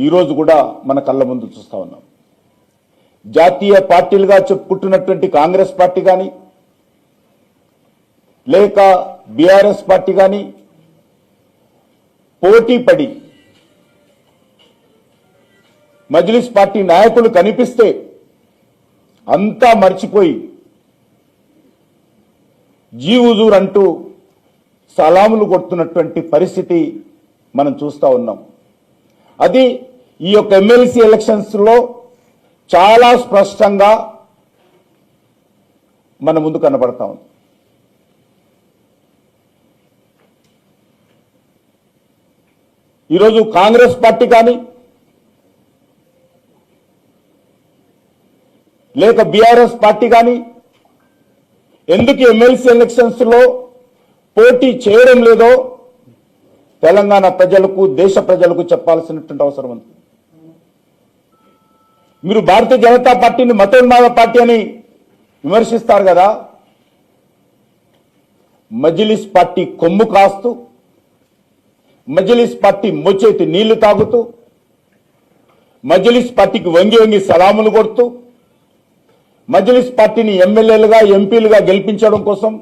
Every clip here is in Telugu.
ఈరోజు కూడా మన కళ్ళ ముందు చూస్తా ఉన్నాం. జాతీయ పార్టీలుగా చెప్పుకుంటున్నటువంటి కాంగ్రెస్ పార్టీ కానీ లేక బీఆర్ఎస్ పార్టీ కానీ పోటీ పడి మజ్లిస్ పార్టీ నాయకులు కనిపిస్తే అంతా మర్చిపోయి జీ హుజూర్ అంటూ సలాములు కొడుతున్నటువంటి పరిస్థితి మనం చూస్తా ఉన్నాం. అది ఈ యొక్క ఎమ్మెల్సీ ఎలక్షన్స్ లో చాలా స్పష్టంగా మన ముందు కనబడతా ఉంది. ఈరోజు కాంగ్రెస్ పార్టీ కానీ లేక బీఆర్ఎస్ పార్టీ కానీ ఎందుకు ఎమ్మెల్సీ ఎలక్షన్స్ లో పోటీ చేయడం లేదో తెలంగాణ ప్రజలకు దేశ ప్రజలకు చెప్పాల్సినటువంటి అవసరం ఉంది. మీరు భారతీయ జనతా పార్టీని మతోన్మాద పార్టీ అని విమర్శిస్తారు కదా, మజ్లిస్ పార్టీ కొమ్ము కాస్తూ మజ్లిస్ పార్టీ మొచ్చేటి నీళ్లు తాగుతూ మజ్లిస్ పార్టీకి వంగి వంగి సలాములు కొడుతూ మజ్లిస్ పార్టీని ఎమ్మెల్యేలుగా ఎంపీలుగా గెలిపించడం కోసం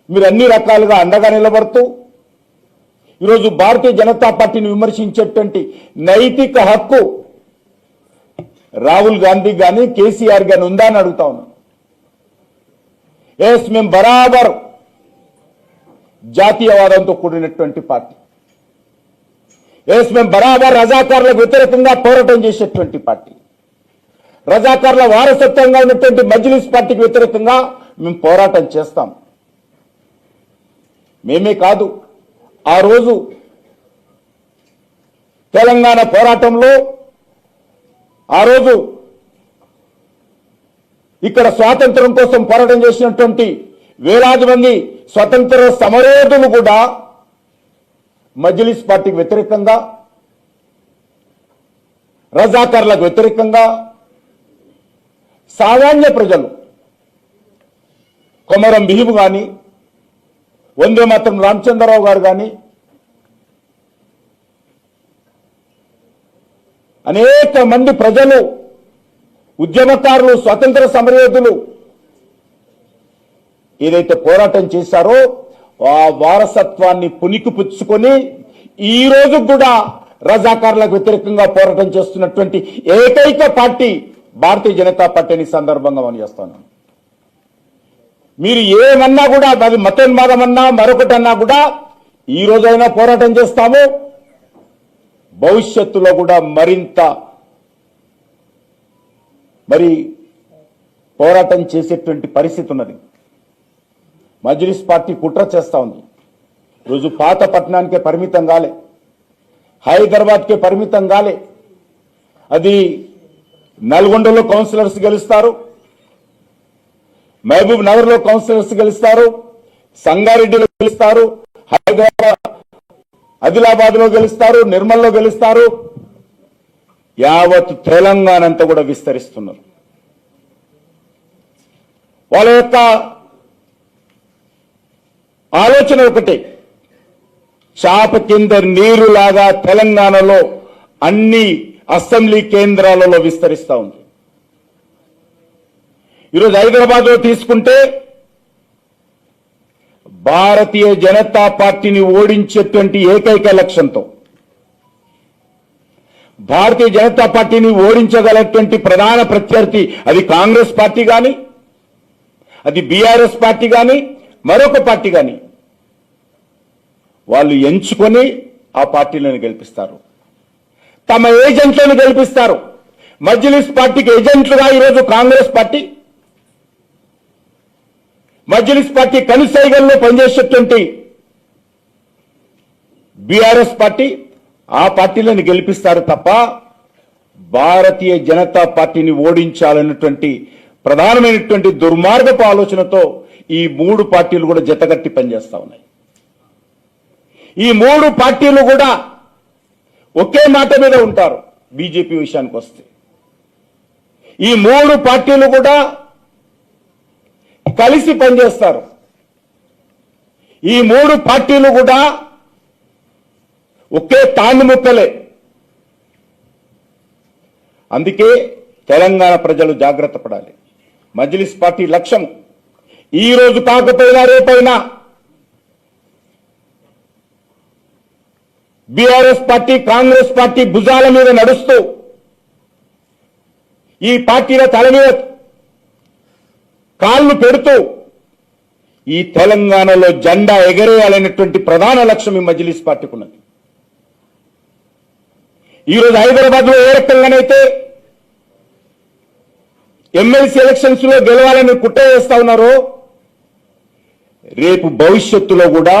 మీరు అన్ని రకాలుగా అండగా నిలబడుతూ ఈరోజు భారతీయ జనతా పార్టీని విమర్శించేటువంటి నైతిక హక్కు రాహుల్ గాంధీ కానీ కేసీఆర్ గాని ఉందా అని అడుగుతా ఉన్నాం. ఎస్, మేము బరాబర్ జాతీయవాదంతో కూడినటువంటి పార్టీ. ఎస్, మేము బరాబర్ రజాకార్లకు వ్యతిరేకంగా పోరాటం చేసేటువంటి పార్టీ. రజాకార్ల వారసత్వంగా ఉన్నటువంటి మజ్లిస్ పార్టీకి వ్యతిరేకంగా మేము పోరాటం చేస్తాం. మేమే కాదు, ఆ రోజు తెలంగాణ పోరాటంలో ఆ రోజు ఇక్కడ స్వాతంత్రం కోసం పోరాటం చేసినటువంటి వేలాది మంది స్వతంత్ర సమరయోధులు కూడా మజ్లిస్ పార్టీకి వ్యతిరేకంగా రజాకార్లకు వ్యతిరేకంగా సామాన్య ప్రజలు కొమరం భీము కానీ వందే మాతరం రామచంద్రరావు గారు కానీ అనేక మంది ప్రజలు ఉద్యమకారులు స్వతంత్ర సమరయోధులు ఏదైతే పోరాటం చేశారో ఆ వారసత్వాన్ని పుణికిపుచ్చుకొని ఈ రోజు కూడా రజాకార్లకు వ్యతిరేకంగా పోరాటం చేస్తున్నటువంటి ఏకైక పార్టీ భారతీయ జనతా పార్టీని సందర్భంగా మనం చేస్తున్నాం. మీరు ఏమన్నా కూడా అది మతోన్మాదం అన్నా మరొకటి అన్నా కూడా ఈ రోజైనా పోరాటం చేస్తాము, భవిష్యత్తులో కూడా మరింత పోరాటం చేసేటువంటి పరిస్థితి ఉన్నది. మజ్లిస్ పార్టీ కుట్ర చేస్తా ఉంది. రోజు పాత పట్టణానికే పరిమితం కాలే, హైదరాబాద్కే పరిమితం కాలే. అది నల్గొండలో కౌన్సిలర్స్ గెలుస్తారు, మహబూబ్ నగర్ లో కౌన్సిలర్స్ గెలుస్తారు, సంగారెడ్డిలో గెలుస్తారు, హైదరాబాద్ ఆదిలాబాద్ లో గెలుస్తారు, నిర్మల్లో గెలుస్తారు, యావత్ తెలంగాణ అంతా కూడా విస్తరిస్తున్నారు. వాళ్ళ యొక్క ఆలోచన ఒకటే, చాప కింద నీరులాగా తెలంగాణలో అన్ని అసెంబ్లీ కేంద్రాలలో విస్తరిస్తా ఉంది. ఈరోజు హైదరాబాద్ లో తీసుకుంటే భారతీయ జనతా పార్టీని ఓడించేటువంటి ఏకైక లక్ష్యంతో భారతీయ జనతా పార్టీని ఓడించగలటువంటి ప్రధాన ప్రత్యర్థి అది కాంగ్రెస్ పార్టీ కానీ అది బీఆర్ఎస్ పార్టీ కానీ మరొక పార్టీ కానీ వాళ్ళు ఎంచుకొని ఆ పార్టీలను గెలిపిస్తారు, తమ ఏజెంట్లను గెలిపిస్తారు. మజ్లిస్ పార్టీకి ఏజెంట్లుగా ఈరోజు కాంగ్రెస్ పార్టీ, మజ్లిస్ పార్టీ కనుసైగల్లో పనిచేసేటువంటి బీఆర్ఎస్ పార్టీ ఆ పార్టీలను గెలిపిస్తారు తప్ప భారతీయ జనతా పార్టీని ఓడించాలన్నటువంటి ప్రధానమైనటువంటి దుర్మార్గపు ఆలోచనతో ఈ మూడు పార్టీలు కూడా జతగట్టి పనిచేస్తా ఉన్నాయి. ఈ మూడు పార్టీలు కూడా ఒకే మాట మీద ఉంటారు. బీజేపీ విషయానికి వస్తే ఈ మూడు పార్టీలు కూడా కలిసి పనిచేస్తారు. ఈ మూడు పార్టీలు కూడా ఒకే తాండు ముక్కలే. అందుకే తెలంగాణ ప్రజలు జాగ్రత్త పడాలి. మజ్లిస్ పార్టీ లక్ష్యం ఈ రోజు కాకపోయినా రేపైనా బీఆర్ఎస్ పార్టీ కాంగ్రెస్ పార్టీ భుజాల మీద నడుస్తూ ఈ పార్టీల తల మీద కాళ్ళు పెడుతూ ఈ తెలంగాణలో జెండా ఎగరేయాలనేటువంటి ప్రధాన లక్ష్యం ఈ మజ్లిస్ పార్టీకి ఉన్నది. ఈరోజు హైదరాబాద్ లో ఏ రకంగానైతే ఎమ్మెల్సీ ఎలక్షన్స్ లో గెలవాలని కుట్ర చేస్తా ఉన్నారో రేపు భవిష్యత్తులో కూడా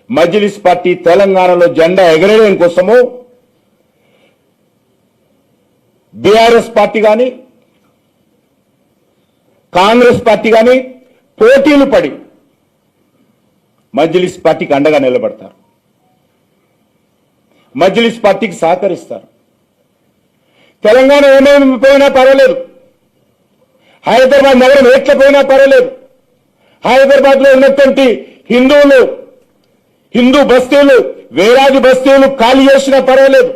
మజ్లిస్ పార్టీ తెలంగాణలో జెండా ఎగరేయడం కోసము బీఆర్ఎస్ పార్టీ కానీ కాంగ్రెస్ పార్టీ కానీ పోటీలు పడి మజ్లిస్ పార్టీకి అండగా నిలబడతారు, మజ్లిస్ పార్టీకి సహకరిస్తారు. తెలంగాణ ఏమేమి పోయినా పర్వాలేదు, హైదరాబాద్ నగరం ఎట్లా పోయినా పర్వాలేదు, హైదరాబాద్ లో ఉన్నటువంటి హిందూ బస్తీలు వేలాది బస్తీలు ఖాళీ చేసినా పర్వాలేదు,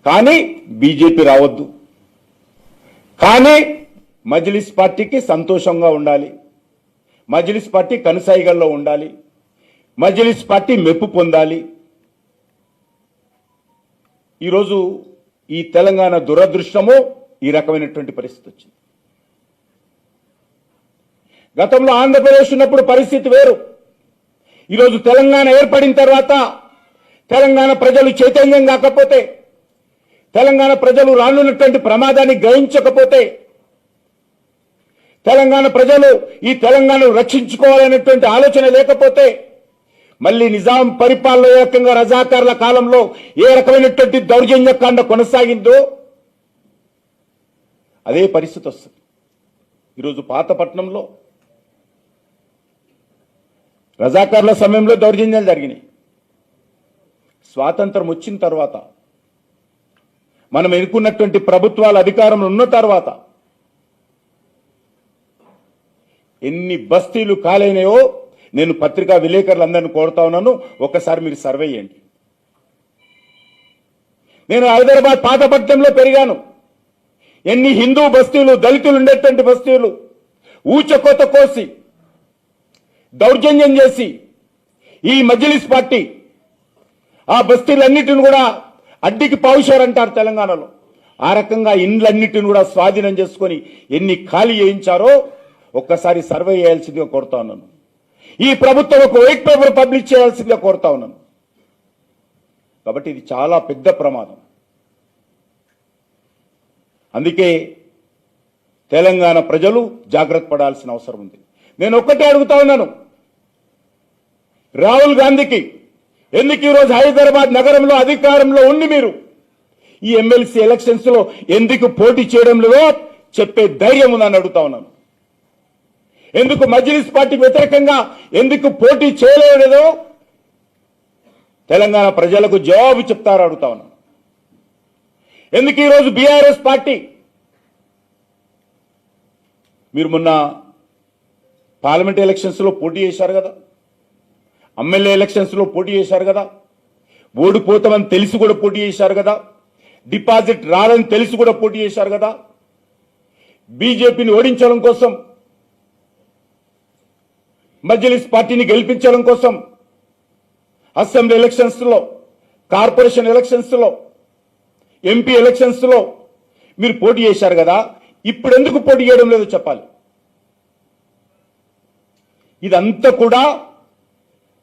కానీ బీజేపీ రావద్దు. కానీ మజ్లిస్ పార్టీకి సంతోషంగా ఉండాలి, మజ్లిస్ పార్టీ కనుసైగల్లో ఉండాలి, మజ్లిస్ పార్టీ మెప్పు పొందాలి. ఈరోజు ఈ తెలంగాణ దురదృష్టము ఈ రకమైనటువంటి పరిస్థితి వచ్చింది. గతంలో ఆంధ్రప్రదేశ్ ఉన్నప్పుడు పరిస్థితి వేరు. ఈరోజు తెలంగాణ ఏర్పడిన తర్వాత తెలంగాణ ప్రజలు చైతన్యం కాకపోతే, తెలంగాణ ప్రజలు రానున్నటువంటి ప్రమాదాన్ని గ్రహించకపోతే, తెలంగాణ ప్రజలు ఈ తెలంగాణను రక్షించుకోవాలనేటువంటి ఆలోచన లేకపోతే మళ్ళీ నిజాం పరిపాలన ఏ రకంగా రజాకార్ల కాలంలో ఏ రకమైనటువంటి దౌర్జన్యకాండ కొనసాగిందో అదే పరిస్థితి వస్తుంది. ఈరోజు పాతపట్నంలో రజాకార్ల సమయంలో దౌర్జన్యాలు జరిగినాయి. స్వాతంత్రం వచ్చిన తర్వాత మనం ఎన్నుకున్నటువంటి ప్రభుత్వాల అధికారంలో ఉన్న తర్వాత ఎన్ని బస్తీలు కాలైనాయో నేను పత్రికా విలేకరులందరినీ కోరుతా ఉన్నాను, ఒక్కసారి మీరు సర్వే చేయండి. నేను హైదరాబాద్ పాతపట్నంలో పెరిగాను. ఎన్ని హిందూ బస్తీలు, దళితులు ఉండేటువంటి బస్తీలు ఊచకోత కోసి దౌర్జన్యం చేసి ఈ మజ్లిస్ పార్టీ ఆ బస్తీలన్నిటిని కూడా అడ్డికి పావుశారంటారు తెలంగాణలో. ఆ రకంగా ఇండ్లన్నిటిని కూడా స్వాధీనం చేసుకొని ఎన్ని ఖాళీ చేయించారో ఒక్కసారి సర్వే చేయాల్సిందిగా కోరుతా ఉన్నాను. ఈ ప్రభుత్వం ఒక వైట్ పేపర్ పబ్లిష్ చేయాల్సిందిగా కోరుతా ఉన్నాను. కాబట్టి ఇది చాలా పెద్ద ప్రమాదం. అందుకే తెలంగాణ ప్రజలు జాగ్రత్త పడాల్సిన అవసరం ఉంది. నేను ఒక్కటే అడుగుతా ఉన్నాను, రాహుల్ గాంధీకి ఎందుకు ఈరోజు హైదరాబాద్ నగరంలో అధికారంలో ఉండి మీరు ఈ ఎమ్మెల్సీ ఎలక్షన్స్ లో ఎందుకు పోటీ చేయడం లేదో చెప్పే ధైర్యం ఉందని అడుగుతా ఉన్నాను. ఎందుకు మజ్లిస్ పార్టీకి వ్యతిరేకంగా ఎందుకు పోటీ చేయలేదో తెలంగాణ ప్రజలకు జవాబు చెప్తారు అడుగుతా ఉన్నాను. ఎందుకు ఈరోజు బీఆర్ఎస్ పార్టీ మీరు మొన్న పార్లమెంట్ ఎలక్షన్స్ లో పోటీ చేశారు కదా, ఎమ్మెల్యే ఎలక్షన్స్ లో పోటీ చేశారు కదా, ఓడిపోతామని తెలిసి కూడా పోటీ చేశారు కదా, డిపాజిట్ రాదని తెలిసి కూడా పోటీ చేశారు కదా, బీజేపీని ఓడించడం కోసం మజ్లిస్ పార్టీని గెలిపించడం కోసం అసెంబ్లీ ఎలక్షన్స్ లో, కార్పొరేషన్ ఎలక్షన్స్ లో, ఎంపీ ఎలక్షన్స్ లో మీరు పోటీ చేశారు కదా, ఇప్పుడు ఎందుకు పోటీ చేయడం లేదో చెప్పాలి. ఇదంతా కూడా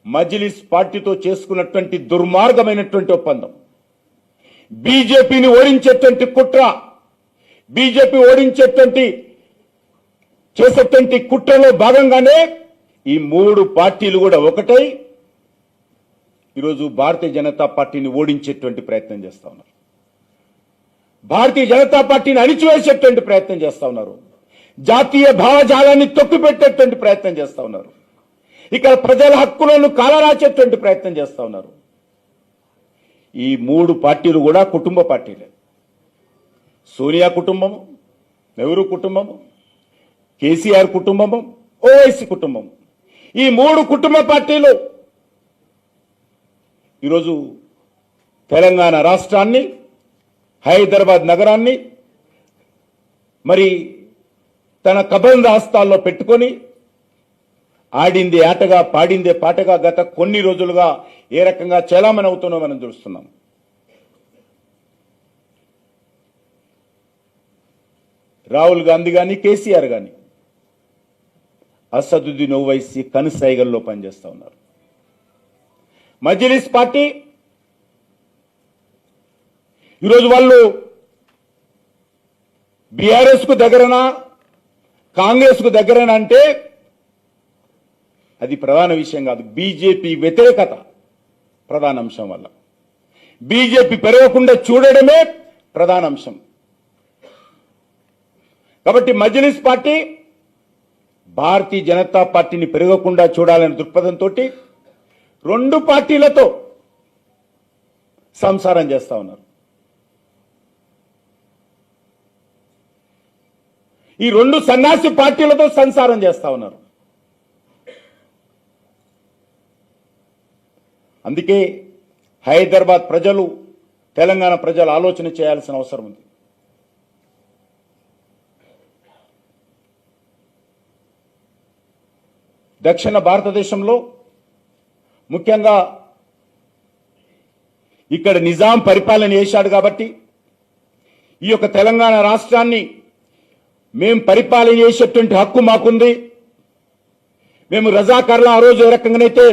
మజ్లిస్ పార్టీతో చేసుకున్నటువంటి దుర్మార్గమైనటువంటి ఒప్పందం. బీజేపీని ఓడించేటువంటి కుట్ర, బీజేపీ చేసేటువంటి కుట్రలో భాగంగానే ఈ మూడు పార్టీలు కూడా ఒకటై ఈరోజు భారతీయ జనతా పార్టీని ఓడించేటువంటి ప్రయత్నం చేస్తా ఉన్నారు. భారతీయ జనతా పార్టీని అణిచివేసేటువంటి ప్రయత్నం చేస్తా ఉన్నారు. జాతీయ భావజాలాన్ని తొక్కిపెట్టేటువంటి ప్రయత్నం చేస్తా ఉన్నారు. ఇక్కడ ప్రజల హక్కులను కాలరాచేటువంటి ప్రయత్నం చేస్తా ఉన్నారు. ఈ మూడు పార్టీలు కూడా కుటుంబ పార్టీలే. సోనియా కుటుంబము, నెహ్రూ కుటుంబము, కేసీఆర్ కుటుంబము, ఓవైసీ కుటుంబం, ఈ మూడు కుటుంబ పార్టీలు ఈరోజు తెలంగాణ రాష్ట్రాన్ని, హైదరాబాద్ నగరాన్ని మరి తన కబంధ హస్తాల్లో పెట్టుకొని ఆడింది ఆటగా, పాడిందే పాటగా గత కొన్ని రోజులుగా ఏ రకంగా చలామణి అవుతుందో మనం చూస్తున్నాం. రాహుల్ గాంధీ కానీ, కేసీఆర్ కానీ అసదుద్దీన్ ఓవైసీ కనుసైగల్లో పనిచేస్తూ ఉన్నారు. మజ్లిస్ పార్టీ ఈరోజు వాళ్ళు బీఆర్ఎస్ కు దగ్గరనా, కాంగ్రెస్ కు దగ్గరనా అంటే అది ప్రధాన విషయం కాదు. బీజేపీ వ్యతిరేకత ప్రధాన అంశం వల్ల బీజేపీ పెరగకుండా చూడడమే ప్రధాన అంశం. కాబట్టి మజ్లిస్ పార్టీ భారతీయ జనతా పార్టీని పెరగకుండా చూడాలనే దృక్పథంతో రెండు పార్టీలతో సంసారం చేస్తా ఉన్నారు. ఈ రెండు సన్యాసి పార్టీలతో సంసారం చేస్తా ఉన్నారు. అందుకే హైదరాబాద్ ప్రజలు, తెలంగాణ ప్రజలు ఆలోచన చేయాల్సిన అవసరం ఉంది. దక్షిణ భారతదేశంలో ముఖ్యంగా ఇక్కడ నిజాం పరిపాలన చేశాడు కాబట్టి ఈ యొక్క తెలంగాణ రాష్ట్రాన్ని మేము పరిపాలన చేసేటువంటి హక్కు మాకుంది. మేము రజాకారులు ఆ రోజు ఏ రకంగానైతే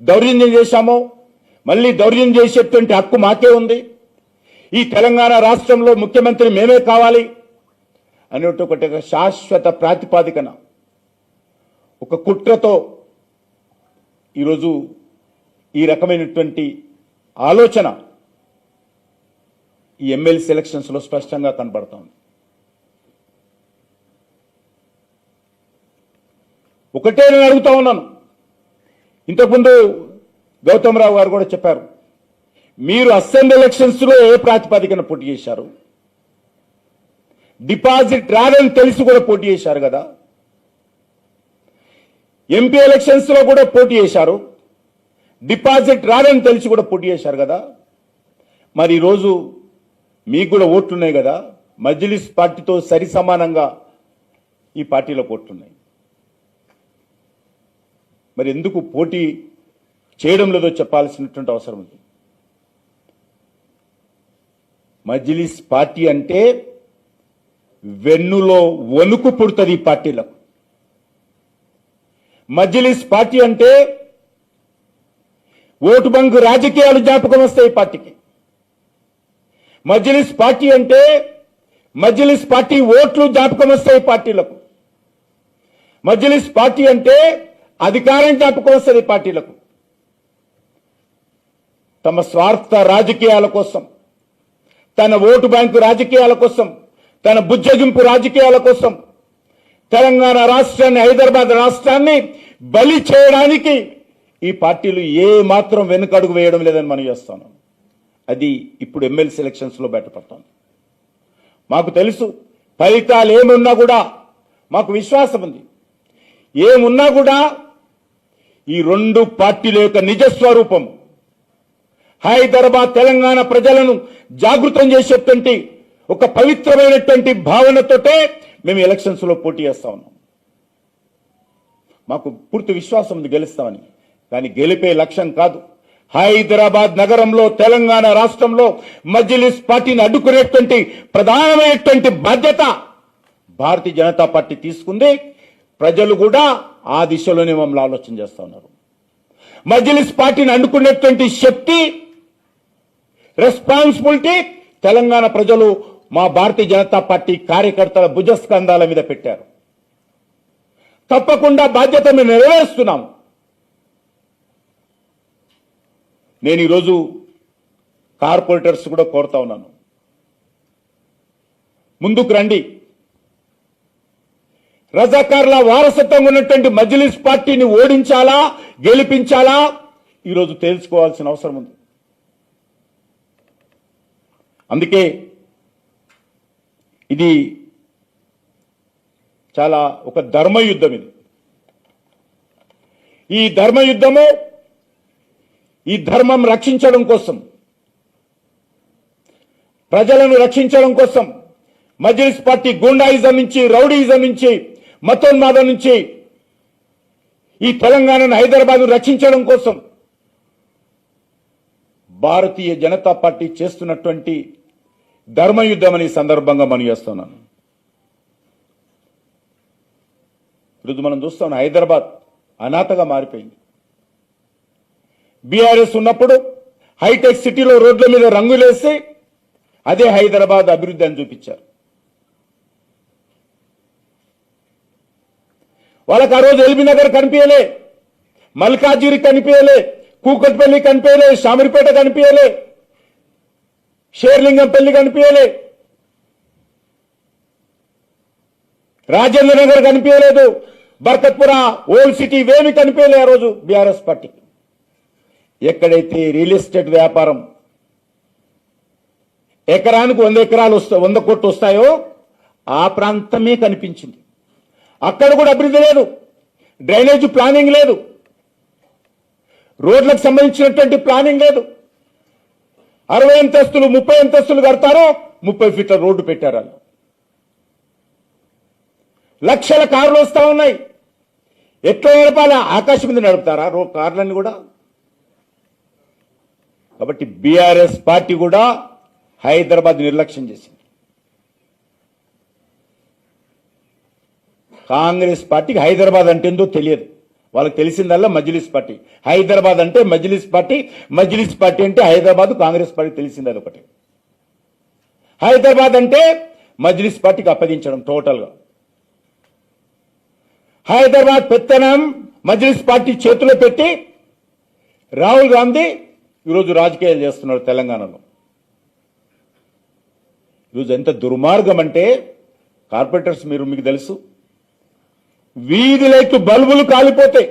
దౌర్జన్యం చేశామో మళ్ళీ దౌర్జన్యం చేసేటువంటి హక్కు మాకే ఉంది. ఈ తెలంగాణ రాష్ట్రంలో ముఖ్యమంత్రి మేమే కావాలి అనేటువంటి ఒక శాశ్వత ప్రాతిపాదికన, ఒక కుట్రతో ఈరోజు ఈ రకమైనటువంటి ఆలోచన ఈ ఎమ్మెల్సీ ఎలక్షన్స్ లో స్పష్టంగా కనబడుతోంది. ఒకటే నేను అడుగుతా ఉన్నాను, ఇంతకుముందు గౌతమ్ రావు గారు కూడా చెప్పారు, మీరు అసెంబ్లీ ఎలక్షన్స్ లో ఏ ప్రాతిపదికన పోటీ చేశారు? డిపాజిట్ రాదని తెలిసి కూడా పోటీ చేశారు కదా. ఎంపీ ఎలక్షన్స్ లో కూడా పోటీ చేశారు, డిపాజిట్ రాదని తెలిసి కూడా పోటీ చేశారు కదా. మరి ఈరోజు మీకు కూడా ఓట్లున్నాయి కదా, మజ్లిస్ పార్టీతో సరి సమానంగా ఈ పార్టీలకు ఓట్లున్నాయి. మరి ఎందుకు పోటీ చేయడం లేదో చెప్పాల్సినటువంటి అవసరం ఉంది. మజ్లిస్ పార్టీ అంటే వెన్నులో వణుకు పుడుతుంది ఈ పార్టీలకు. మజ్లిస్ పార్టీ అంటే ఓటు బ్యాంకు రాజకీయాలు జ్ఞాపకం వస్తాయి ఈ పార్టీకి. మజ్లిస్ పార్టీ అంటే మజ్లిస్ పార్టీ ఓట్లు జ్ఞాపకం వస్తాయి పార్టీలకు. మజ్లిస్ పార్టీ అంటే అధికారం జ్ఞాపకం వస్తుంది పార్టీలకు. తమ స్వార్థ రాజకీయాల కోసం, తన ఓటు బ్యాంకు రాజకీయాల కోసం, తన బుజ్జగింపు రాజకీయాల కోసం తెలంగాణ రాష్ట్రాన్ని, హైదరాబాద్ రాష్ట్రాన్ని బలి చేయడానికి ఈ పార్టీలు ఏ మాత్రం వెనుకడుగు వేయడం లేదని మనం చేస్తాను. అది ఇప్పుడు ఎమ్మెల్సీ ఎలక్షన్స్ లో బయటపడుతోంది. మాకు తెలుసు ఫలితాలు ఏమున్నా కూడా, మాకు విశ్వాసం ఉంది, ఏమున్నా కూడా ఈ రెండు పార్టీల యొక్క నిజస్వరూపం హైదరాబాద్ తెలంగాణ ప్రజలను జాగృతం చేసేటువంటి ఒక పవిత్రమైనటువంటి భావనతోటే మేము ఎలక్షన్స్ లో పోటీ చేస్తా ఉన్నాం. మాకు పూర్తి విశ్వాసం ఉంది గెలుస్తామని. కానీ గెలిపే లక్ష్యం కాదు. హైదరాబాద్ నగరంలో, తెలంగాణ రాష్ట్రంలో మజ్లిస్ పార్టీని అడ్డుకునేటువంటి ప్రధానమైనటువంటి బాధ్యత భారతీయ జనతా పార్టీ తీసుకుంది. ప్రజలు కూడా ఆ దిశలోనే మమ్మల్ని ఆలోచన చేస్తా ఉన్నారు. మజ్లిస్ పార్టీని అడ్డుకునేటువంటి శక్తి, రెస్పాన్సిబిలిటీ తెలంగాణ ప్రజలు మా భారతీయ జనతా పార్టీ కార్యకర్తల భుజస్కంధాల మీద పెట్టారు. తప్పకుండా బాధ్యత మేము నెరవేరుస్తున్నాం. నేను ఈరోజు కార్పొరేటర్స్ కూడా కోరుతా ఉన్నాను, ముందుకు రండి. రజాకార్ల వారసత్వంగా ఉన్నటువంటి మజ్లిస్ పార్టీని ఓడించాలా, గెలిపించాలా ఈరోజు తెలుసుకోవాల్సిన అవసరం ఉంది. అందుకే ఇది చాలా ఒక ధర్మయుద్ధం. ఈ ధర్మయుద్ధము, ఈ ధర్మం రక్షించడం కోసం ప్రజలను రక్షించడం కోసం మజ్లిస్ పార్టీ గూండాయిజం నుంచి, రౌడీయిజం నుంచి, మతోన్మాదం నుంచి ఈ తెలంగాణను, హైదరాబాద్ను రక్షించడం కోసం భారతీయ జనతా పార్టీ చేస్తున్నటువంటి ధర్మయుద్ధం అనే సందర్భంగా మనం చేస్తున్నాను. ఈరోజు మనం చూస్తాం హైదరాబాద్ అనాథగా మారిపోయింది. బీఆర్ఎస్ ఉన్నప్పుడు హైటెక్ సిటీలో రోడ్ల మీద రంగులేసి అదే హైదరాబాద్ అభివృద్ధి అని చూపించారు. వాళ్ళకి ఆ రోజు ఎల్బీ నగర్ కనిపించలే, మల్కాజ్గిరి కనిపించలే, కూకట్పల్లి కనిపించలే, షామిరిపేట కనిపించలే, షేర్లింగంపల్లి కనిపించలే, రాజేంద్ర నగర్ కనిపించలేదు, బర్కత్పుర, ఓల్డ్ సిటీ ఇవేమి కనిపించలే ఆ రోజు బీఆర్ఎస్ పార్టీ. ఎక్కడైతే రియల్ ఎస్టేట్ వ్యాపారం ఎకరానికి 100 ఎకరాలు 100 కోట్లు వస్తాయో ఆ ప్రాంతమే కనిపించింది. అక్కడ కూడా అభివృద్ధి లేదు, డ్రైనేజ్ ప్లానింగ్ లేదు, రోడ్లకు సంబంధించినటువంటి ప్లానింగ్ లేదు. 60 అంతస్తులు 30 అంతస్తులు కడతారో 30 ఫీట్ల రోడ్డు పెట్టారు. వాళ్ళు లక్షల కార్లు వస్తా ఉన్నాయి. ఎట్లా నడపాలి? ఆకాశం మీద నడుపుతారా కార్లన్నీ కూడా? కాబట్టి బీఆర్ఎస్ పార్టీ కూడా హైదరాబాద్ నిర్లక్ష్యం చేసింది. కాంగ్రెస్ పార్టీకి హైదరాబాద్ అంటే ఏందో తెలియదు. వాళ్ళకి తెలిసిందల్లా మజ్లిస్ పార్టీ. హైదరాబాద్ అంటే మజ్లిస్ పార్టీ, మజ్లిస్ పార్టీ అంటే హైదరాబాద్. కాంగ్రెస్ పార్టీ తెలిసింది అదొకటి. హైదరాబాద్ అంటే మజ్లిస్ పార్టీకి అప్పగించడం టోటల్గా. హైదరాబాద్ పెత్తనం మజ్లిస్ పార్టీ చేతిలో పెట్టి రాహుల్ గాంధీ ఈరోజు రాజకీయాలు చేస్తున్నాడు తెలంగాణలో. ఈరోజు ఎంత దుర్మార్గం అంటే కార్పొరేటర్స్ మీకు తెలుసు, వీధి లైట్లు బల్బులు కాలిపోతే,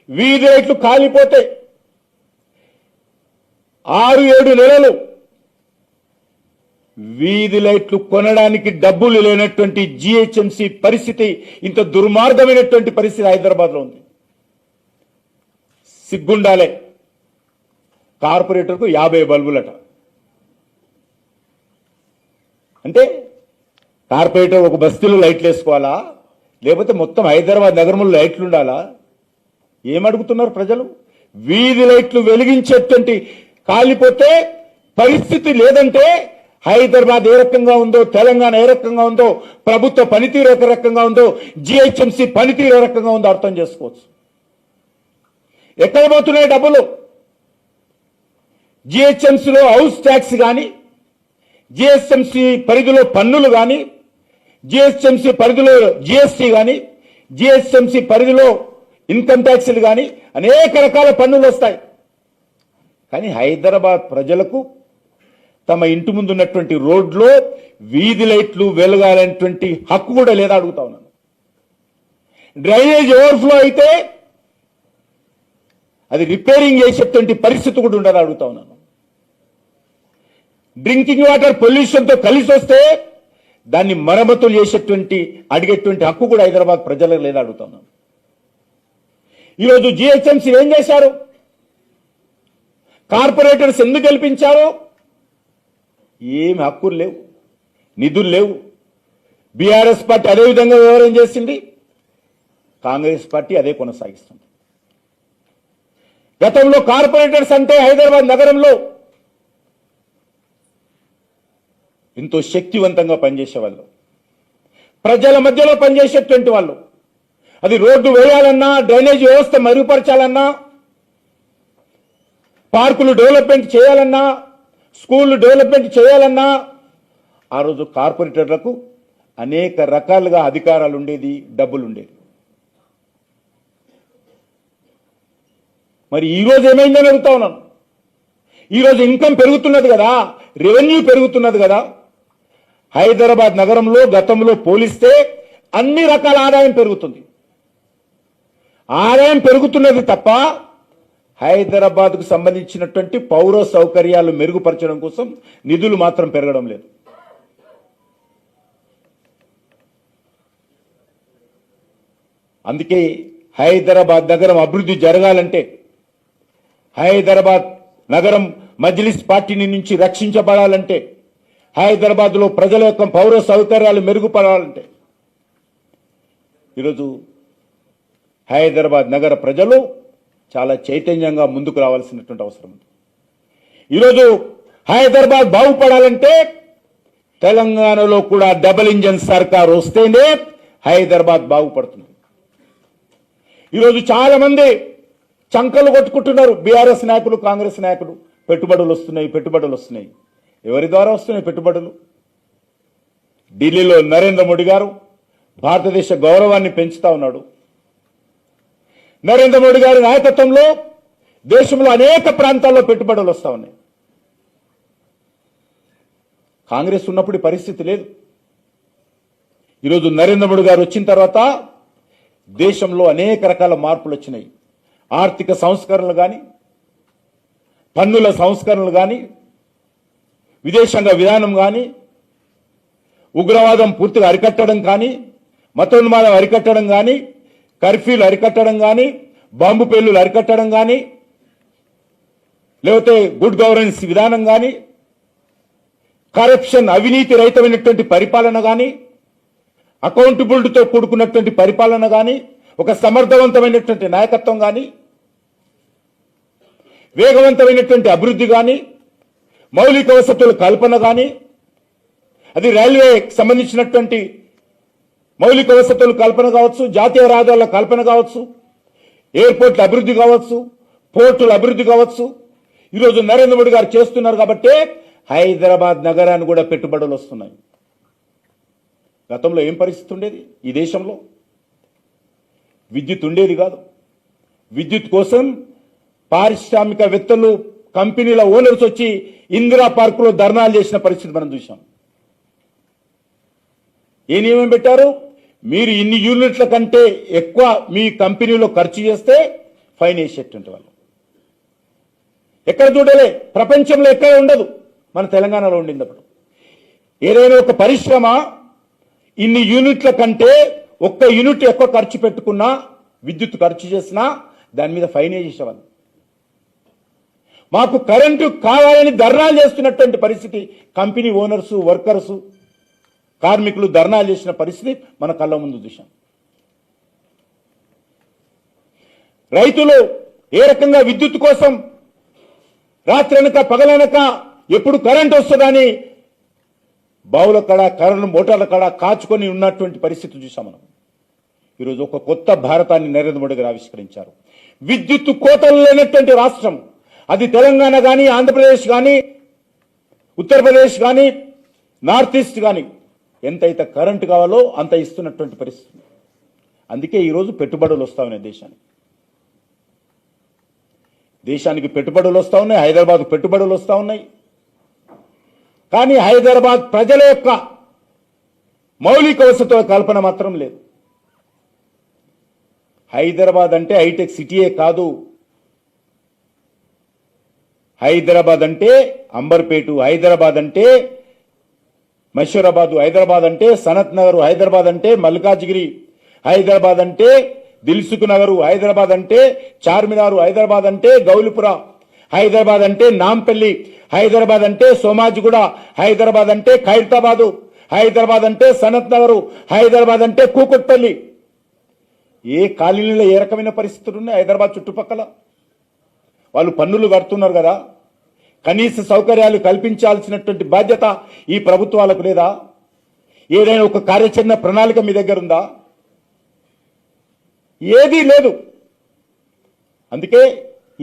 వీధి లైట్లు కాలిపోతే 6-7 నెలలు వీధి లైట్లు కొనడానికి డబ్బులు లేనటువంటి జిహెచ్ఎంసీ పరిస్థితి, ఇంత దుర్మార్గమైనటువంటి పరిస్థితి హైదరాబాద్ లో ఉంది. సిగ్గుండాలే. కార్పొరేటర్కు 50 బల్బులట. అంటే కార్పొరేటర్ ఒక బస్తీలో లైట్లు వేసుకోవాలా, లేకపోతే మొత్తం హైదరాబాద్ నగరంలో లైట్లు ఉండాలా? ఏమడుగుతున్నారు ప్రజలు? వీధి లైట్లు వెలిగించేటువంటి కాలిపోతే పరిస్థితి లేదంటే హైదరాబాద్ ఏ రకంగా ఉందో, తెలంగాణ ఏ రకంగా ఉందో, ప్రభుత్వ పనితీరు ఏ రకంగా ఉందో, జిహెచ్ఎంసీ పనితీరు ఏ రకంగా ఉందో అర్థం చేసుకోవచ్చు. ఎక్కడ పోతున్నాయి డబ్బులు? జిహెచ్ఎంసీలో హౌస్ ట్యాక్స్ కానీ, జిహెచ్ఎంసీ పరిధిలో పన్నులు కానీ, జిహెచ్ఎంసీ పరిధిలో జిఎస్టీ కానీ, జిహెచ్ఎంసీ పరిధిలో ఇన్కమ్ ట్యాక్స్లు కానీ అనేక రకాల పన్నులు వస్తాయి. కానీ హైదరాబాద్ ప్రజలకు తమ ఇంటి ముందు ఉన్నటువంటి రోడ్లో వీధి లైట్లు వెలగాలనేటువంటి హక్కు కూడా లేదా అడుగుతా ఉన్నాను. డ్రైనేజ్ ఓవర్ఫ్లో అయితే అది రిపేరింగ్ చేసేటువంటి పరిస్థితి కూడా ఉండదు అడుగుతా ఉన్నాను. డ్రింకింగ్ వాటర్ పొల్యూషన్తో కలిసి వస్తే దాన్ని మరమ్మతులు చేసేటువంటి అడిగేటువంటి హక్కు కూడా హైదరాబాద్ ప్రజలకు లేదా అడుగుతా ఉన్నాను. ఈరోజు జిహెచ్ఎంసీ ఏం చేశారు? కార్పొరేటర్స్ ఎందుకు గెలిపించారు? ఏమి హక్కులు లేవు, నిధులు లేవు. బీఆర్ఎస్ పార్టీ అదే విధంగా వ్యవహారం చేసింది, కాంగ్రెస్ పార్టీ అదే కొనసాగిస్తుంది. గతంలో కార్పొరేటర్స్ అంటే హైదరాబాద్ నగరంలో ఎంతో శక్తివంతంగా పనిచేసేవాళ్ళు, ప్రజల మధ్యలో పనిచేసేటువంటి వాళ్ళు. అది రోడ్డు వేయాలన్నా, డ్రైనేజ్ వ్యవస్థ మెరుగుపరచాలన్నా, పార్కులు డెవలప్మెంట్ చేయాలన్నా, స్కూళ్ళు డెవలప్మెంట్ చేయాలన్నా ఆ రోజు కార్పొరేటర్లకు అనేక రకాలుగా అధికారాలు ఉండేది, డబ్బులు ఉండేది. మరి ఈరోజు ఏమైందని అడుగుతా ఉన్నాను. ఈరోజు ఇన్కమ్ పెరుగుతున్నది కదా, రెవెన్యూ పెరుగుతున్నది కదా. హైదరాబాద్ నగరంలో గతంలో పోలిస్తే అన్ని రకాల ఆదాయం పెరుగుతుంది. ఆదాయం పెరుగుతున్నది తప్ప హైదరాబాద్కు సంబంధించినటువంటి పౌర సౌకర్యాలు మెరుగుపరచడం కోసం నిధులు మాత్రం పెరగడం లేదు. అందుకే హైదరాబాద్ నగరం అభివృద్ధి జరగాలంటే, హైదరాబాద్ నగరం మజ్లిస్ పార్టీని నుంచి రక్షించబడాలంటే, హైదరాబాద్లో ప్రజల యొక్క పౌర సౌకర్యాలు మెరుగుపడాలంటే ఈరోజు హైదరాబాద్ నగర ప్రజలు చాలా చైతన్యంగా ముందుకు రావాల్సినటువంటి అవసరం ఉంది. ఈరోజు హైదరాబాద్ బాగుపడాలంటే తెలంగాణలో కూడా డబుల్ ఇంజన్ సర్కార్ వస్తేనే హైదరాబాద్ బాగుపడుతుంది. ఈరోజు చాలా మంది చంకలు కొట్టుకుంటున్నారు. బీఆర్ఎస్ నాయకులు, కాంగ్రెస్ నాయకులు. పెట్టుబడులు వస్తున్నాయి. ఎవరి ద్వారా వస్తున్నాయి పెట్టుబడులు? ఢిల్లీలో నరేంద్ర మోడీ గారు భారతదేశ గౌరవాన్ని పెంచుతా ఉన్నాడు. నరేంద్ర మోడీ గారి నాయకత్వంలో దేశంలో అనేక ప్రాంతాల్లో పెట్టుబడులు వస్తా ఉన్నాయి. కాంగ్రెస్ ఉన్నప్పుడు పరిస్థితి లేదు. ఈరోజు నరేంద్ర మోడీ గారు వచ్చిన తర్వాత దేశంలో అనేక రకాల మార్పులు వచ్చినాయి. ఆర్థిక సంస్కరణలు కానీ, పన్నుల సంస్కరణలు కానీ, విదేశాంగ విధానం కానీ, ఉగ్రవాదం పూర్తిగా అరికట్టడం కానీ, మతోన్మాదం అరికట్టడం కానీ, కర్ఫ్యూలు అరికట్టడం కానీ, బాంబు పేలులు అరికట్టడం కానీ, లేకపోతే గుడ్ గవర్నెన్స్ విధానం కానీ, కరప్షన్ అవినీతి రహితమైనటువంటి పరిపాలన కానీ, అకౌంటబిలిటీతో కూడుకున్నటువంటి పరిపాలన కానీ, ఒక సమర్థవంతమైనటువంటి నాయకత్వం కానీ, వేగవంతమైనటువంటి అభివృద్ధి కానీ, మౌలిక వసతుల కల్పన కానీ, అది రైల్వేకి సంబంధించినటువంటి మౌలిక వసతుల కల్పన కావచ్చు, జాతీయ రహదారుల కల్పన కావచ్చు, ఎయిర్పోర్ట్ల అభివృద్ధి కావచ్చు, పోర్టుల అభివృద్ధి కావచ్చు. ఈరోజు నరేంద్ర మోడీ గారు చేస్తున్నారు కాబట్టి హైదరాబాద్ నగరాన్ని కూడా పెట్టుబడులు వస్తున్నాయి. గతంలో ఏం పరిస్థితి ఉండేది? ఈ దేశంలో విద్యుత్ ఉండేది కాదు. విద్యుత్ కోసం పారిశ్రామికవేత్తలు, కంపెనీల ఓనర్స్ వచ్చి ఇందిరా పార్కులో ధర్నాలు చేసిన పరిస్థితి మనం చూసాం. ఏ నియమం పెట్టారు? మీరు ఇన్ని యూనిట్ల కంటే ఎక్కువ మీ కంపెనీలో ఖర్చు చేస్తే ఫైన్ వేసేటువంటి వాళ్ళు. ఎక్కడ చూడలే, ప్రపంచంలో ఎక్కడ ఉండదు, మన తెలంగాణలో ఉండింది. అప్పుడు ఏదైనా ఒక పరిశ్రమ ఇన్ని యూనిట్ల కంటే ఒక్క యూనిట్ ఎక్కువ ఖర్చు పెట్టుకున్నా, విద్యుత్ ఖర్చు చేసినా దాని మీద ఫైన్ వేసేసేవాళ్ళు. మాకు కరెంటు కావాలని ధర్నాలు చేస్తున్నటువంటి పరిస్థితి, కంపెనీ ఓనర్సు, వర్కర్సు, కార్మికులు ధర్నాలు చేసిన పరిస్థితి మన కళ్ళ ముందు చూశాం. రైతులు ఏ రకంగా విద్యుత్ కోసం రాత్రనక పగలనక ఎప్పుడు కరెంట్ వస్తుందని బావుల కడ, కరెంటు మోటార్ల కడ కాచుకొని ఉన్నటువంటి పరిస్థితి చూసాం మనం. ఈరోజు ఒక కొత్త భారతాన్ని నరేంద్ర మోడీ గారు ఆవిష్కరించారు. విద్యుత్ కోతలు లేనటువంటి రాష్ట్రం అది తెలంగాణ కానీ, ఆంధ్రప్రదేశ్ కానీ, ఉత్తరప్రదేశ్ కానీ, నార్త్ ఈస్ట్ కానీ ఎంతైతే కరెంటు కావాలో అంత ఇస్తున్నటువంటి పరిస్థితి. అందుకే ఈరోజు పెట్టుబడులు వస్తా ఉన్నాయి దేశానికి పెట్టుబడులు వస్తా ఉన్నాయి, హైదరాబాద్ పెట్టుబడులు వస్తా ఉన్నాయి. కానీ హైదరాబాద్ ప్రజల యొక్క మౌలిక వసతుల కల్పన మాత్రం లేదు. హైదరాబాద్ అంటే హైటెక్ సిటీయే కాదు. హైదరాబాద్ అంటే అంబర్పేటు, హైదరాబాద్ అంటే మషూరాబాదు, హైదరాబాద్ అంటే సనత్ నగర్, హైదరాబాద్ అంటే మల్కాజ్గిరి, హైదరాబాద్ అంటే దిల్సుఖ్ నగర్, హైదరాబాద్ అంటే చార్మినార్, హైదరాబాద్ అంటే గౌలిపుర, హైదరాబాద్ అంటే నాంపల్లి, హైదరాబాద్ అంటే సోమాజిగూడ, హైదరాబాద్ అంటే ఖైరతాబాదు, హైదరాబాద్ అంటే సనత్ నగర్, హైదరాబాద్ అంటే కూకట్పల్లి. ఏ కాలనీలో ఏ రకమైన పరిస్థితులు ఉన్నాయి హైదరాబాద్ చుట్టుపక్కల? వాళ్ళు పన్నులు కడుతున్నారు కదా, కనీస సౌకర్యాలు కల్పించాల్సినటువంటి బాధ్యత ఈ ప్రభుత్వాలకు లేదా? ఏదైనా ఒక కార్యాచరణ ప్రణాళిక మీ దగ్గర ఉందా? ఏదీ లేదు. అందుకే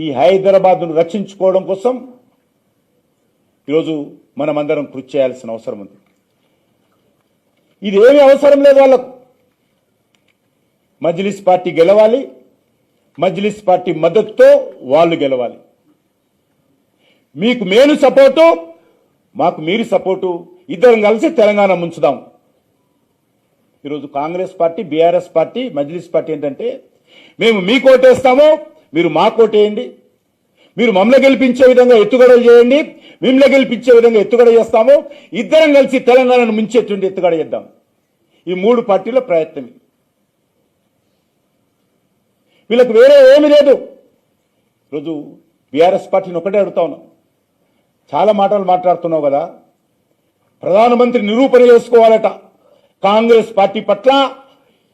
ఈ హైదరాబాద్ను రక్షించుకోవడం కోసం ఈరోజు మనమందరం కృషి చేయాల్సిన అవసరం ఉంది. ఇదేమీ అవసరం లేదు వాళ్ళకు. మజ్లిస్ పార్టీ గెలవాలి, మజ్లిస్ పార్టీ మద్దతుతో వాళ్ళు గెలవాలి. మీకు మేము సపోర్టు, మాకు మీరు సపోర్టు, ఇద్దరం కలిసి తెలంగాణ ముంచుదాం. ఈరోజు Congress party, BRS party, Majlis party ఏంటంటే మేము మీకు ఓటేస్తాము, మీరు మాకు ఓటేయండి, మీరు మమ్మల్ని గెలిపించే విధంగా ఎత్తుగడలు చేయండి, మిమ్మల్ని గెలిపించే విధంగా ఎత్తుగడ చేస్తాము, ఇద్దరం కలిసి తెలంగాణను ముంచేటువంటి ఎత్తుగడ చేద్దాం. ఈ మూడు పార్టీల ప్రయత్నం. వీళ్ళకి వేరే ఏమీ లేదు. ఈరోజు బీఆర్ఎస్ పార్టీని ఒకటే అడుగుతా ఉన్నాం. చాలా మాటలు మాట్లాడుతున్నావు కదా, ప్రధానమంత్రి నిరూపణ చేసుకోవాలట. కాంగ్రెస్ పార్టీ పట్ల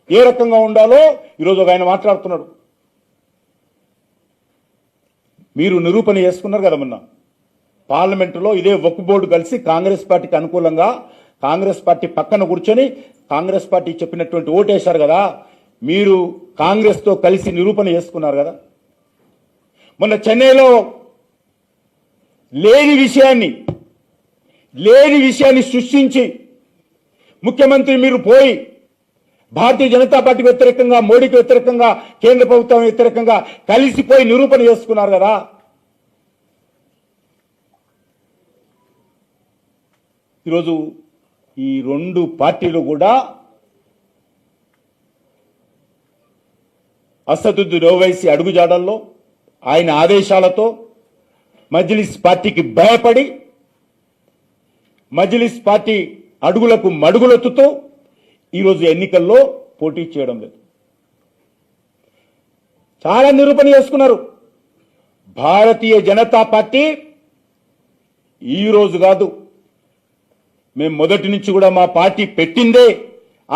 ఏ రకంగా ఉండాలో ఈరోజు ఒక ఆయన మాట్లాడుతున్నాడు. మీరు నిరూపణ చేసుకున్నారు కదా మొన్న పార్లమెంటులో. ఇదే వక్ఫ్ బోర్డు కలిసి కాంగ్రెస్ పార్టీకి అనుకూలంగా కాంగ్రెస్ పార్టీ పక్కన కూర్చొని కాంగ్రెస్ పార్టీ చెప్పినటువంటి ఓటేశారు కదా. మీరు కాంగ్రెస్తో కలిసి నిరూపణ చేసుకున్నారు కదా. మొన్న చెన్నైలో లేని విషయాన్ని సృష్టించి ముఖ్యమంత్రి మీరు పోయి భారతీయ జనతా పార్టీకి వ్యతిరేకంగా, మోడీకి వ్యతిరేకంగా, కేంద్ర ప్రభుత్వం వ్యతిరేకంగా కలిసిపోయి నిరూపణ చేసుకున్నారు కదా. ఈరోజు ఈ రెండు పార్టీలు కూడా అసదుద్దీన్ ఓవైసీ అడుగుజాడల్లో, ఆయన ఆదేశాలతో మజ్లిస్ పార్టీకి భయపడి మజ్లిస్ పార్టీ అడుగులకు మడుగులెత్తుతూ ఈరోజు ఎన్నికల్లో పోటీ చేయడం లేదు. చాలా నిరూపణ చేసుకున్నారు. భారతీయ జనతా పార్టీ ఈరోజు కాదు, మేము మొదటి నుంచి కూడా మా పార్టీ పెట్టిందే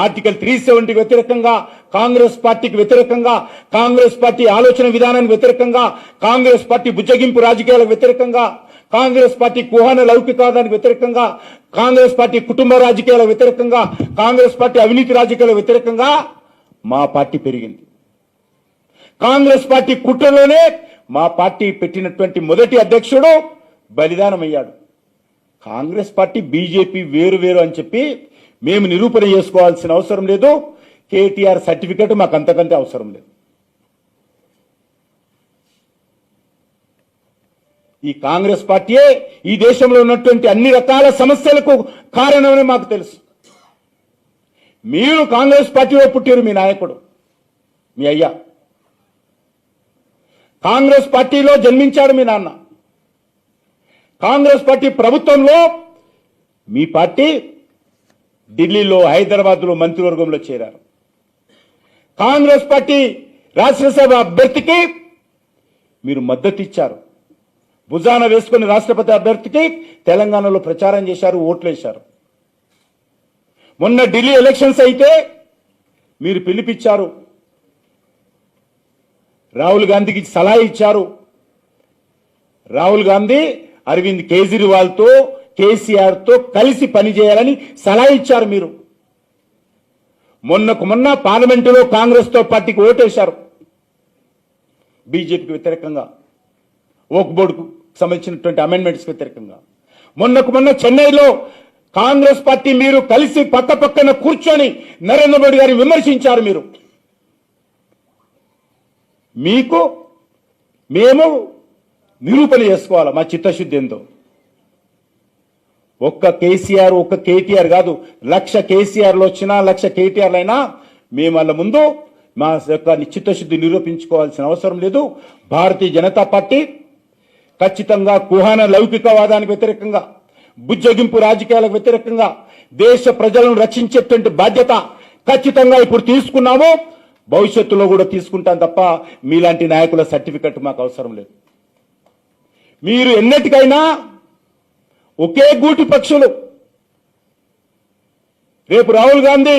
ఆర్టికల్ 370 వ్యతిరేకంగా, కాంగ్రెస్ పార్టీకి వ్యతిరేకంగా, కాంగ్రెస్ పార్టీ ఆలోచన విధానానికి వ్యతిరేకంగా, కాంగ్రెస్ పార్టీ బుజ్జగింపు రాజకీయాలకు వ్యతిరేకంగా, కాంగ్రెస్ పార్టీ కుహాన లౌకికవాదానికి వ్యతిరేకంగా, కాంగ్రెస్ పార్టీ కుటుంబ రాజకీయాలకు వ్యతిరేకంగా, కాంగ్రెస్ పార్టీ అవినీతి రాజకీయాలకు వ్యతిరేకంగా మా పార్టీ పెరిగింది. కాంగ్రెస్ పార్టీ కుట్రలోనే మా పార్టీ పెట్టినటువంటి మొదటి అధ్యక్షుడు బలిదానమయ్యాడు. కాంగ్రెస్ పార్టీ బీజేపీ వేరు వేరు అని చెప్పి మేము నిరూపణ చేసుకోవాల్సిన అవసరం లేదు. కేటీఆర్ సర్టిఫికెట్ మాకు అంతకంటే అవసరం లేదు. ఈ కాంగ్రెస్ పార్టీయే ఈ దేశంలో ఉన్నటువంటి అన్ని రకాల సమస్యలకు కారణమని మాకు తెలుసు. మీరు కాంగ్రెస్ పార్టీలో పుట్టారు, మీ నాయకుడు మీ అయ్యా కాంగ్రెస్ పార్టీలో జన్మించాడు, మీ నాన్న కాంగ్రెస్ పార్టీ ప్రభుత్వంలో, మీ పార్టీ ఢిల్లీలో, హైదరాబాద్లో మంత్రివర్గంలో చేరారు. కాంగ్రెస్ పార్టీ రాజ్యసభ అభ్యర్థికి మీరు మద్దతు ఇచ్చారు. భుజాన వేసుకుని రాష్ట్రపతి అభ్యర్థికి తెలంగాణలో ప్రచారం చేశారు, ఓట్లేశారు. మొన్న ఢిల్లీ ఎలక్షన్స్ అయితే మీరు పిలిపించారు, రాహుల్ గాంధీకి సలహా ఇచ్చారు. రాహుల్ గాంధీ అరవింద్ కేజ్రీవాల్తో, కేసీఆర్తో కలిసి పనిచేయాలని సలహా ఇచ్చారు. మీరు మొన్న పార్లమెంటులో కాంగ్రెస్తో పార్టీకి ఓటేశారు, బీజేపీకి వ్యతిరేకంగా, వక్ఫ్ బోర్డుకు సంబంధించినటువంటి అమెండ్మెంట్స్ వ్యతిరేకంగా. మొన్న చెన్నైలో కాంగ్రెస్ పార్టీ మీరు కలిసి పక్క పక్కన కూర్చొని నరేంద్ర మోడీ గారిని విమర్శించారు. మీరు మీకు మేము నిరూపణ చేసుకోవాలి మా చిత్తశుద్ధి ఏందో. ఒక్క కేసీఆర్, ఒక్క కేటీఆర్ కాదు, 1,00,000 కేసీఆర్లు వచ్చినా, 1,00,000 కేటీఆర్లు అయినా మేము వాళ్ళ ముందు మా యొక్క చిత్తశుద్ధి నిరూపించుకోవాల్సిన అవసరం లేదు. భారతీయ జనతా పార్టీ ఖచ్చితంగా కుహాన లౌకికవాదానికి వ్యతిరేకంగా, బుజ్జగింపు రాజకీయాలకు వ్యతిరేకంగా దేశ ప్రజలను రక్షించేటువంటి బాధ్యత ఖచ్చితంగా ఇప్పుడు తీసుకున్నాము, భవిష్యత్తులో కూడా తీసుకుంటాం. తప్ప మీలాంటి నాయకుల సర్టిఫికెట్ మాకు అవసరం లేదు. మీరు ఎన్నటికైనా ఒకే గూటి పక్షులు. రేపు రాహుల్ గాంధీ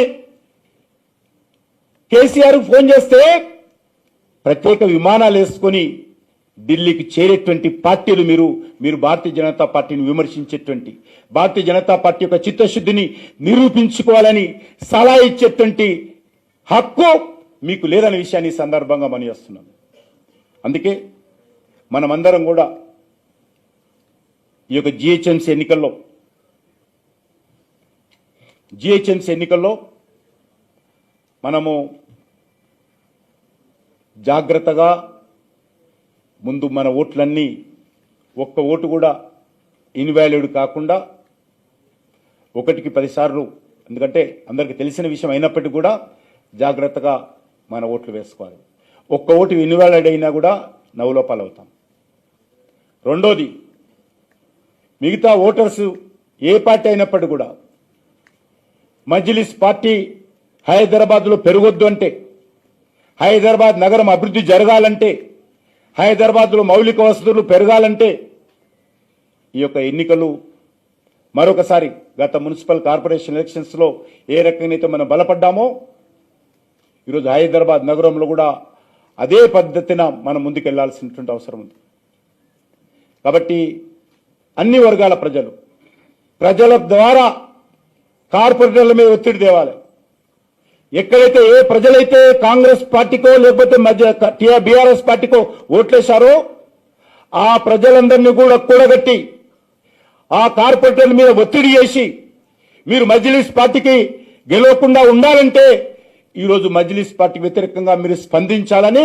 కేసీఆర్ ఫోన్ చేస్తే ప్రత్యేక విమానాలు వేసుకొని ఢిల్లీకి చేరేటువంటి పార్టీలు మీరు భారతీయ జనతా పార్టీని విమర్శించేటువంటి, భారతీయ జనతా పార్టీ యొక్క చిత్తశుద్ధిని నిరూపించుకోవాలని సలహా ఇచ్చేటువంటి హక్కు మీకు లేదనే విషయాన్ని ఈ సందర్భంగా మనవిస్తున్నాం. అందుకే మనమందరం కూడా ఈ యొక్క జిహెచ్ఎంసీ ఎన్నికల్లో మనము జాగ్రత్తగా ముందు మన ఓట్లన్నీ ఒక్క ఓటు కూడా ఇన్వాలిడ్ కాకుండా 1కి 10 సార్లు, ఎందుకంటే అందరికీ తెలిసిన విషయం అయినప్పటికీ కూడా జాగ్రత్తగా మన ఓట్లు వేసుకోవాలి. ఒక్క ఓటు ఇన్వాలిడ్ అయినా కూడా నవ్వులోపాలవుతాం. రెండోది, మిగతా ఓటర్స్ ఏ పార్టీ అయినప్పటికీ కూడా మజ్లిస్ పార్టీ హైదరాబాద్లో పెరగొద్దు అంటే, హైదరాబాద్ నగరం అభివృద్ధి జరగాలంటే, హైదరాబాద్లో మౌలిక వసతులు పెరగాలంటే ఈ యొక్క ఎన్నికలు మరొకసారి గత మున్సిపల్ కార్పొరేషన్ ఎలక్షన్స్ లో ఏ రకంగా అయితే మనం బలపడ్డామో ఈరోజు హైదరాబాద్ నగరంలో కూడా అదే పద్ధతిన మనం ముందుకెళ్లాల్సినటువంటి అవసరం ఉంది. కాబట్టి అన్ని వర్గాల ప్రజల ద్వారా కార్పొరేటర్ల మీద ఒత్తిడి తేవాలి. ఎక్కడైతే ఏ ప్రజలైతే కాంగ్రెస్ పార్టీకో లేకపోతే బీఆర్ఎస్ పార్టీకో ఓట్లేశారో ఆ ప్రజలందరినీ కూడా కూడగట్టి ఆ కార్పొరేటర్ల మీద ఒత్తిడి చేసి మీరు మజ్లిస్ పార్టీకి గెలవకుండా ఉండాలంటే ఈరోజు మజ్లిస్ పార్టీ వ్యతిరేకంగా మీరు స్పందించాలని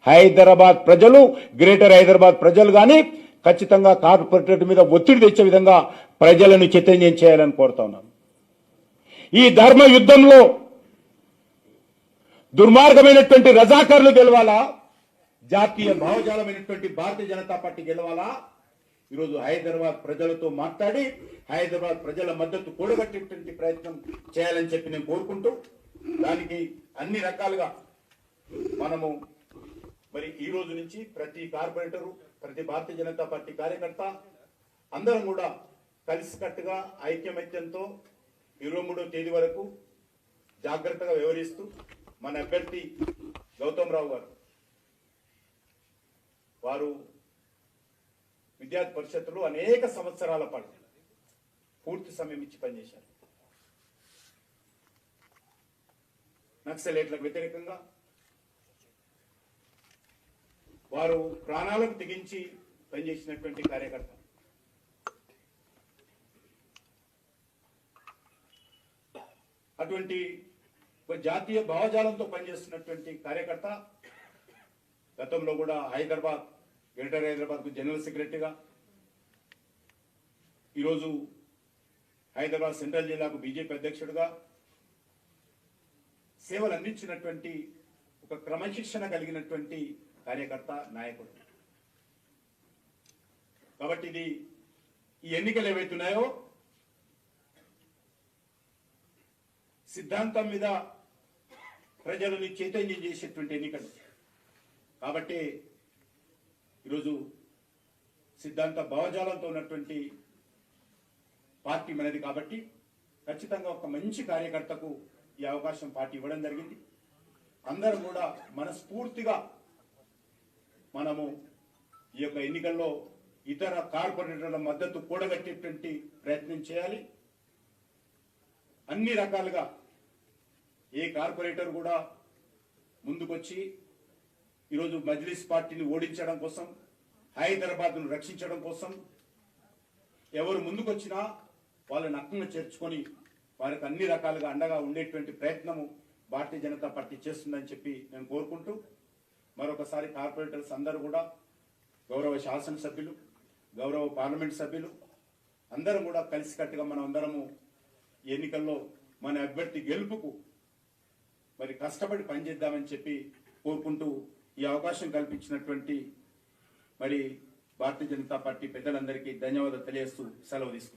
హైదరాబాద్ ప్రజలు, గ్రేటర్ హైదరాబాద్ ప్రజలు కానీ ఖచ్చితంగా కార్పొరేటర్ మీద ఒత్తిడి తెచ్చే విధంగా ప్రజలను చైతన్యం చేయాలని కోరుతా ఉన్నాను. ఈ ధర్మ యుద్ధంలో దుర్మార్గమైనటువంటి రజాకారులు గెలవాలా, జాతీయ భావజాలమైనటువంటి భారతీయ జనతా పార్టీ గెలవాలా? ఈరోజు హైదరాబాద్ ప్రజలతో మాట్లాడి హైదరాబాద్ ప్రజల మద్దతు కూడగట్టేటువంటి ప్రయత్నం చేయాలని చెప్పి నేను కోరుకుంటూ, దానికి అన్ని రకాలుగా మనము మరి ఈ రోజు నుంచి ప్రతి కార్పొరేటరు, ప్రతి భారతీయ జనతా పార్టీ కార్యకర్త అందరం కూడా కలిసికట్టుగా ఐక్యమత్యంతో 23వ తేదీ వరకు జాగ్రత్తగా వ్యవహరిస్తూ మన అభ్యర్థి గౌతమ్ రావు గారు వారు విద్యార్థి పరిషత్తులో అనేక సంవత్సరాల పాటు పూర్తి సమయం ఇచ్చి పనిచేశారు. నక్సలైట్లకు వ్యతిరేకంగా వారు ప్రాణాలకు తెగించి పనిచేసినటువంటి కార్యకర్త. అటువంటి జాతీయ భావజాలంతో పనిచేస్తున్నటువంటి కార్యకర్త గతంలో కూడా గ్రేటర్ హైదరాబాద్ కు జనరల్ సెక్రటరీగా, ఈరోజు హైదరాబాద్ సెంట్రల్ జిల్లాకు బీజేపీ అధ్యక్షుడిగా సేవలు అందించినటువంటి ఒక క్రమశిక్షణ కలిగినటువంటి కార్యకర్త, నాయకుడు. కాబట్టి ఈ ఎన్నికలు ఏవైతున్నాయో సిద్ధాంతం మీద ప్రజలని చైతన్యం చేసేటువంటి ఎన్నికలు. కాబట్టి ఈరోజు సిద్ధాంత భావజాలంతో ఉన్నటువంటి పార్టీ మనది. కాబట్టి ఖచ్చితంగా ఒక మంచి కార్యకర్తకు ఈ అవకాశం పార్టీ ఇవ్వడం జరిగింది. అందరం కూడా మనస్ఫూర్తిగా మనము ఈ యొక్క ఎన్నికల్లో ఇతర కార్పొరేటర్ల మద్దతు కూడగట్టేటువంటి ప్రయత్నం చేయాలి. అన్ని రకాలుగా ఏ కార్పొరేటర్ కూడా ముందుకొచ్చి ఈరోజు మజ్లిస్ పార్టీని ఓడించడం కోసం, హైదరాబాద్ను రక్షించడం కోసం ఎవరు ముందుకొచ్చినా వాళ్ళని అక్కన చేర్చుకొని వారికి అన్ని రకాలుగా అండగా ఉండేటువంటి ప్రయత్నము భారతీయ జనతా పార్టీ చేస్తుందని చెప్పి నేను కోరుకుంటూ, మరొకసారి కార్పొరేటర్స్ అందరూ కూడా, గౌరవ శాసనసభ్యులు, గౌరవ పార్లమెంట్ సభ్యులు అందరం కూడా కలిసికట్టుగా మనం అందరము ఎన్నికల్లో మన అభ్యర్థి గెలుపుకు మరి కష్టపడి పనిచేద్దామని చెప్పి కోరుకుంటూ, ఈ అవకాశం కల్పించినటువంటి మరి భారతీయ జనతా పార్టీ పెద్దలందరికీ ధన్యవాదాలు తెలియజేస్తూ సెలవు తీసుకుంటాం.